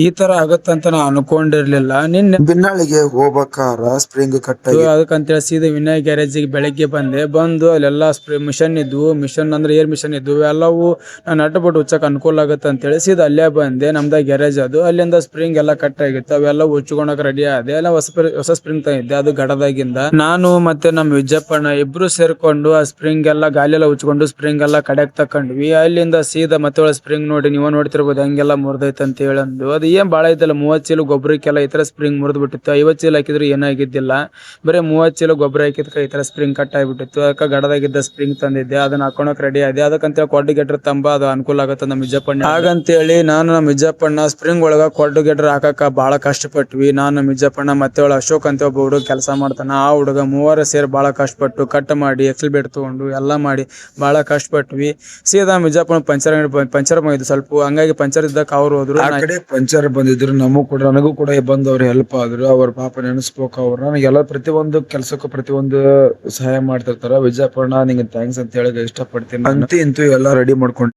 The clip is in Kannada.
ಈ ತರ ಆಗತ್ತಂತ ನಾ ಅನ್ಕೊಂಡಿರ್ಲಿಲ್ಲ. ನಿನ್ನೆ ಬಿನ್ನಾಳಿಗೆ ಹೋಗ್ಬೇಕಾರ ಸ್ಪ್ರಿಂಗ್ ಕಟ್ ಆಗಿ ಅದಕ್ಕಂತೇಳಿ ಸೀದಾ ವಿನಯ್ ಗ್ಯಾರೇಜಿಗೆ ಬೆಳಗ್ಗೆ ಬಂದು ಅಲ್ಲೆಲ್ಲ ಮಿಷನ್ ಇದ್ವು. ಮಿಷನ್ ಅಂದ್ರೆ ಏರ್ ಮಿಷನ್ ಇದ್ವು ಎಲ್ಲವೂ ನಟ್ ಬಿಟ್ಟು ಉಚ್ಚಕ್ ಅನುಕೂಲ ಆಗತ್ತೆ ಅಂತೇಳಿ ಸೀದಾ ಅಲ್ಲೇ ಬಂದೆ. ನಮ್ದ ಗ್ಯಾರೇಜ್ ಅದು. ಅಲ್ಲಿಂದ ಸ್ಪ್ರಿಂಗ್ ಎಲ್ಲ ಕಟ್ ಆಗಿತ್ತು. ಅವೆಲ್ಲ ಉಚ್ಕೊಳಕ್ ರೆಡಿ ಆದೆ. ಎಲ್ಲ ಹೊಸ ಸ್ಪ್ರಿಂಗ್ ತಂದಿದ್ದೆ, ಅದು ಗಡದಾಗಿಂದ. ನಾನು ಮತ್ತೆ ನಮ್ ವಿಜ್ಜಪ್ಪಣ್ಣ ಇಬ್ರು ಸೇರ್ಕೊಂಡು ಆ ಸ್ಪ್ರಿಂಗ್ ಎಲ್ಲ ಗಾಲಿ ಎಲ್ಲ ಉಚ್ಕೊಂಡು ಸ್ಪ್ರಿಂಗ್ ಎಲ್ಲ ಕಡೆಕ್ ತಕೊಂಡ್ವಿ. ಅಲ್ಲಿಂದ ಸೀದಾ ಮತ್ತೆ ಒಳ್ಳೆ ಸ್ಪ್ರಿಂಗ್ ನೋಡಿ ನೀವು ನೋಡ್ತಿರ್ಬೋದು ಹಂಗೆಲ್ಲ ಮುರಿದೈತೆ ಅಂತ ಹೇಳಂದು. ಅದು ಏನ್ ಬಾಳ ಐತಲ್ಲ, 30 ಚೀಲ ಗೊಬ್ಬರಕ್ಕೆಲ್ಲ ಈ ತರ ಸ್ಪ್ರಿಂಗ್ ಮುರಿದ್ ಬಿಟ್ಟಿತ್ತು. 50 ಚೀಲ ಹಾಕಿದ್ರು ಏನಾಗಿದ್ದಿಲ್ಲ, ಬರೀ 30 ಚೀಲ ಗೊಬ್ಬರ ಹಾಕಿದ್ಕ ಈ ತರ ಸ್ಪ್ರಿಂಗ್ ಕಟ್ ಆಗಿಬಿಟ್ಟಿತ್ತು. ಅದಕ್ಕೆ ಗಡದಾಗಿದ್ದ ಸ್ಪ್ರಿಂಗ್ ತಂದಿದ್ದೆ, ಅದನ್ನ ಹಾಕೊಳಕ್ ರೆಡಿ ಆದೆ. ಅದಕ್ಕಂತೇಳಿ ಕೊಡ್ಡುಗೆಟ್ರ ತಂಬ, ಅದು ಅನುಕೂಲ ಆಗತ್ತೆ ನಮ್ಮ ವಿಜ್ಜಪ್ಪಣ್ಣ. ಹಾಗಂತೇಳಿ ನಾನು ನಮ್ಮ ವಿಜ್ಜಪ್ಪಣ್ಣ ಸ್ಪ್ರಿಂಗ್ ಒಳಗ ಕೊಡ್ಡುಗೆಟ್ರ ಹಾಕಕ ಬಹಳ ಕಷ್ಟಪಟ್ವಿ. ನಾನು ನಮ್ಮ ವಿಜ್ಜಪ್ಪಣ್ಣ ಮತ್ತೆ ಒಳ ಅಶೋಕ್ ಅಂತ ಒಬ್ಬ ಹುಡುಗ ಕೆಲಸ ಮಾಡ್ತಾನ. ಆ ಹುಡುಗ ಮೂವರು ಸೇರಿ ಬಹಳ ಕಷ್ಟಪಟ್ಟು ಕಟ್ ಮಾಡಿ ಎಕ್ಸಲ್ ಬೇಟ್ ತಗೊಂಡು ಎಲ್ಲ ಮಾಡಿ ಬಹಳ ಕಷ್ಟಪಟ್ವಿ. ಸೀದಾ ವಿಜ್ಜಪ್ಪಣ್ಣ ಪಂಚರ್ ಬಂದಿದ್ದು ಸ್ವಲ್ಪ, ಹಂಗಾಗಿ ಪಂಚರ್ ಇದ್ದಕ್ಕೆ ಅವ್ರು ಹೋದ್ರು. ಆ ಕಡೆ ಪಂಚರ್ ಬಂದಿದ್ರು, ನನಗೂ ಕೂಡ ಬಂದು ಅವ್ರು ಹೆಲ್ಪ್ ಆದ್ರು. ಅವ್ರ ಪಾಪ ನೆನೆಸ್ಬೇಕು ಅವ್ರು. ನನಗೆಲ್ಲ ಪ್ರತಿಯೊಂದು ಕೆಲಸಕ್ಕೂ ಪ್ರತಿಯೊಂದು ಸಹಾಯ ಮಾಡ್ತಿರ್ತಾರ. ವಿಜ್ಜಪ್ಪಣ್ಣ ನಿಂಗೆ ಥ್ಯಾಂಕ್ಸ್ ಅಂತ ಹೇಳಕ್ ಇಷ್ಟಪಡ್ತೀನಿ. ಅಂತೂ ಇಂತೂ ಎಲ್ಲ ರೆಡಿ ಮಾಡ್ಕೊಂಡು